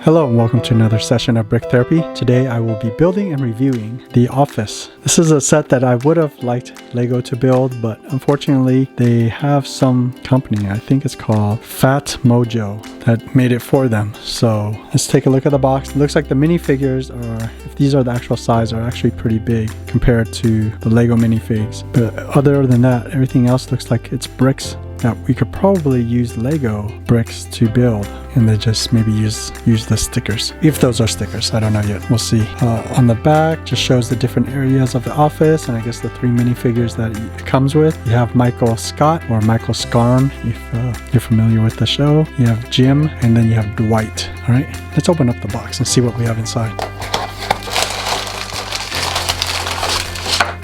Hello and welcome to another session of Brick Therapy. Today I will be building and reviewing The Office. This is a set that I would have liked Lego to build, but unfortunately they have some company, I think it's called PhatMojo, that made it for them. So let's take a look at the box. It looks like the minifigures are, if these are the actual size, are actually pretty big compared to the Lego minifigs. But other than that, everything else looks like it's bricks that we could probably use Lego bricks to build, and then just maybe use the stickers, if those are stickers. I don't know yet, we'll see. On the back just shows the different areas of the office, and I guess the three minifigures that it comes with. You have Michael Scott, or Michael Scarn if you're familiar with the show. You have Jim, and then you have Dwight. All right, let's open up the box and see what we have inside.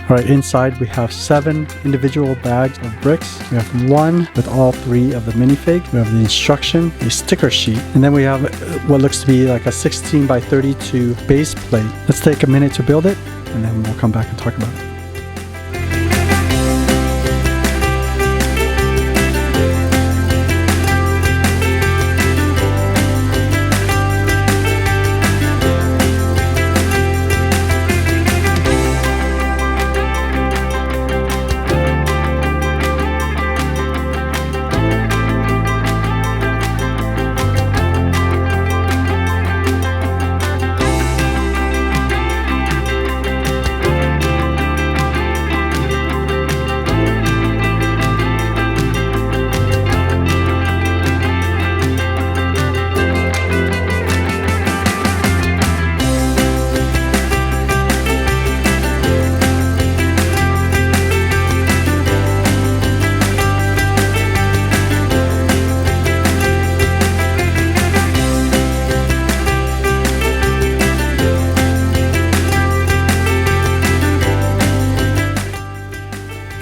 Alright, inside we have 7 individual bags of bricks. We have one with all 3 of the minifig. We have the instruction, a sticker sheet, and then we have what looks to be like a 16 by 32 base plate. Let's take a minute to build it, and then we'll come back and talk about it.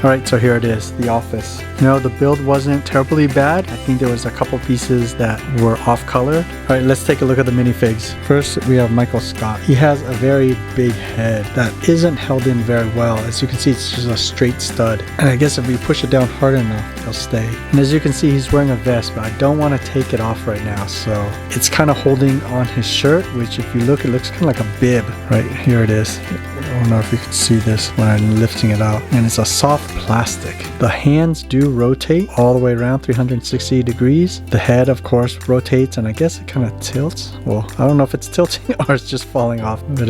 Alright, so here it is, The Office. You know, the build wasn't terribly bad. I think there was a couple pieces that were off color. Alright, let's take a look at the minifigs. First, we have Michael Scott. He has a very big head that isn't held in very well. As you can see, it's just a straight stud. And I guess if we push it down hard enough, it'll stay. And as you can see, he's wearing a vest, but I don't want to take it off right now. So it's kind of holding on his shirt, which if you look, it looks kind of like a bib. Right, here it is. I don't know if you can see this when I'm lifting it out. And it's a soft plastic. The hands do rotate all the way around 360 degrees. The head, of course, rotates, and I guess it kind of tilts. Well, I don't know if it's tilting or it's just falling off, but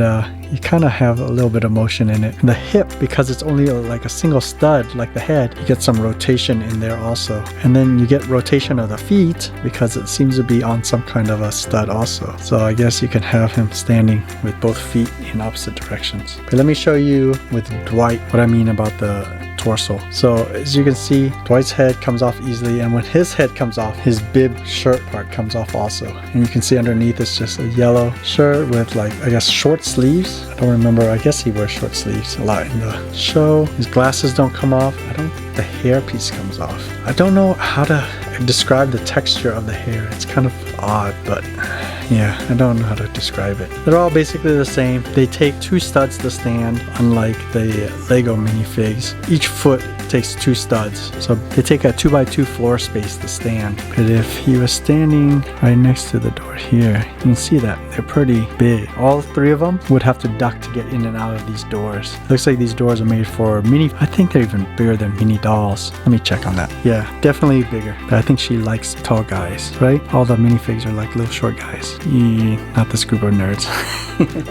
you kind of have a little bit of motion in it. And the hip, because it's only like a single stud like the head, you get some rotation in there also. And then you get rotation of the feet because it seems to be on some kind of a stud also. So I guess you can have him standing with both feet in opposite directions. But let me show you with Dwight what I mean about the torso. So as you can see, Dwight's head comes off easily, and when his head comes off, his bib shirt part comes off also. And you can see underneath it's just a yellow shirt with, like, I guess short sleeves. I don't remember, I guess he wears short sleeves a lot in the show. His glasses don't come off. I don't think the hair piece comes off. I don't know how to describe the texture of the hair. It's kind of odd, but yeah, I don't know how to describe it. They're all basically the same. They take 2 studs to stand, unlike the Lego minifigs. Each foot takes 2 studs, so they take a 2x2 floor space to stand. But if he was standing right next to the door here, you can see that they're pretty big. All 3 of them would have to duck to get in and out of these doors. Looks like these doors are made for I think they're even bigger than mini dolls. Let me check on that. Yeah, definitely bigger. But I think she likes tall guys, right? All the minifigs are like little short guys. Not this group of nerds.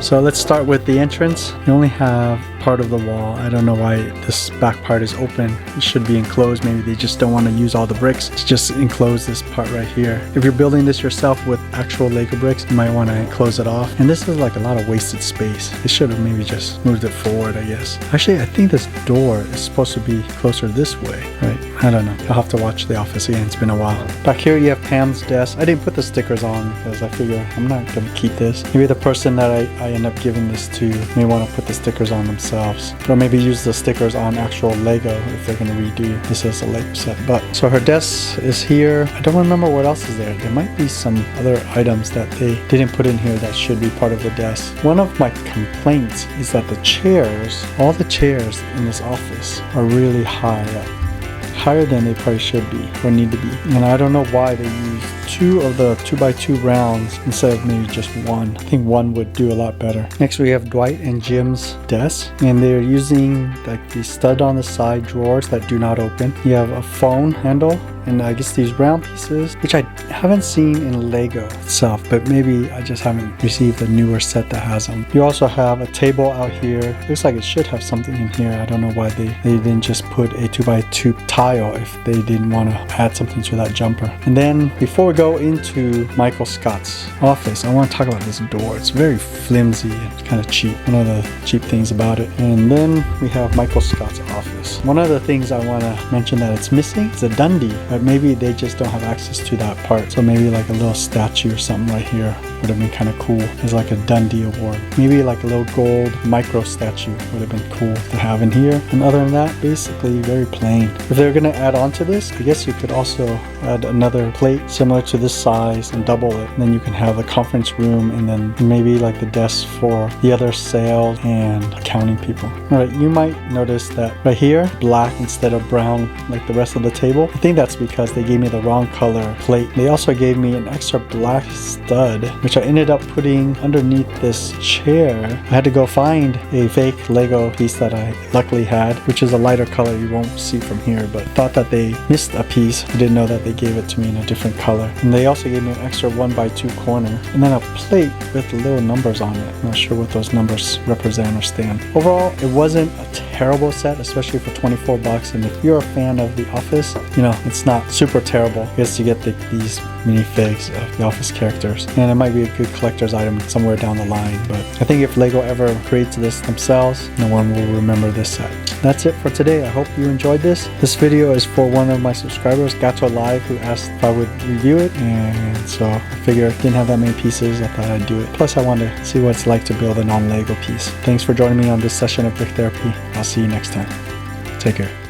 So let's start with the entrance. You only have part of the wall. I don't know why this back part is open. It should be enclosed. Maybe they just don't want to use all the bricks to just enclose this part right here. If you're building this yourself with actual Lego bricks, you might want to close it off. And this is like a lot of wasted space. They should have maybe just moved it forward, I guess. Actually, I think this door is supposed to be closer this way, right? I don't know. I'll have to watch The Office again. It's been a while. Back here you have Pam's desk. I didn't put the stickers on because I figure I'm not going to keep this. Maybe the person that I end up giving this to may want to put the stickers on themselves. Or maybe use the stickers on actual Lego if they're going to redo this as a Lego set. But so her desk is here. I don't remember what else is there. There might be some other items that they didn't put in here that should be part of the desk. One of my complaints is that the chairs, all the chairs in this office are really high up. higher than they probably should be or need to be. And I don't know why they used 2 of the 2x2 rounds instead of maybe just 1. I think 1 would do a lot better. Next we have Dwight and Jim's desk, and they're using like the stud on the side drawers that do not open. You have a phone handle, and I guess these round pieces, which I haven't seen in Lego itself, but maybe I just haven't received a newer set that has them. You also have a table out here. Looks like it should have something in here. I don't know why they didn't just put a 2x2 tile if they didn't want to add something to that jumper. And then before we go into Michael Scott's office, I want to talk about this door. It's very flimsy and kind of cheap. One of the cheap things about it. And then we have Michael Scott's office. One of the things I want to mention that it's missing is a Dundee. But maybe they just don't have access to that part. So maybe like a little statue or something right here would have been kind of cool. It's like a Dundee award. Maybe like a little gold micro statue would have been cool to have in here. And other than that, basically very plain. If they're going to add on to this, I guess you could also add another plate similar to this size and double it. And then you can have the conference room and then maybe like the desk for the other sales and accounting people. Alright, you might notice that right here, black instead of brown like the rest of the table. I think that's because they gave me the wrong color plate. They also gave me an extra black stud, which I ended up putting underneath this chair. I had to go find a fake Lego piece that I luckily had, which is a lighter color you won't see from here, but thought that they missed a piece. I didn't know that they gave it to me in a different color. And they also gave me an extra 1x2 corner and then a plate with little numbers on it. I'm not sure what those numbers represent or stand. Overall, it wasn't a terrible set, especially for 24 bucks. And if you're a fan of The Office, you know, it's not super terrible. I guess you get these minifigs of The Office characters, and it might be a good collector's item somewhere down the line. But I think if Lego ever creates this themselves, no one will remember this set. That's it for today. I hope you enjoyed this. This video is for one of my subscribers, Gato Live, who asked if I would review it, and so I figured I didn't have that many pieces. I thought I'd do it. Plus, I wanted to see what it's like to build a non-Lego piece. Thanks for joining me on this session of Brick Therapy. I'll see you next time. Take care.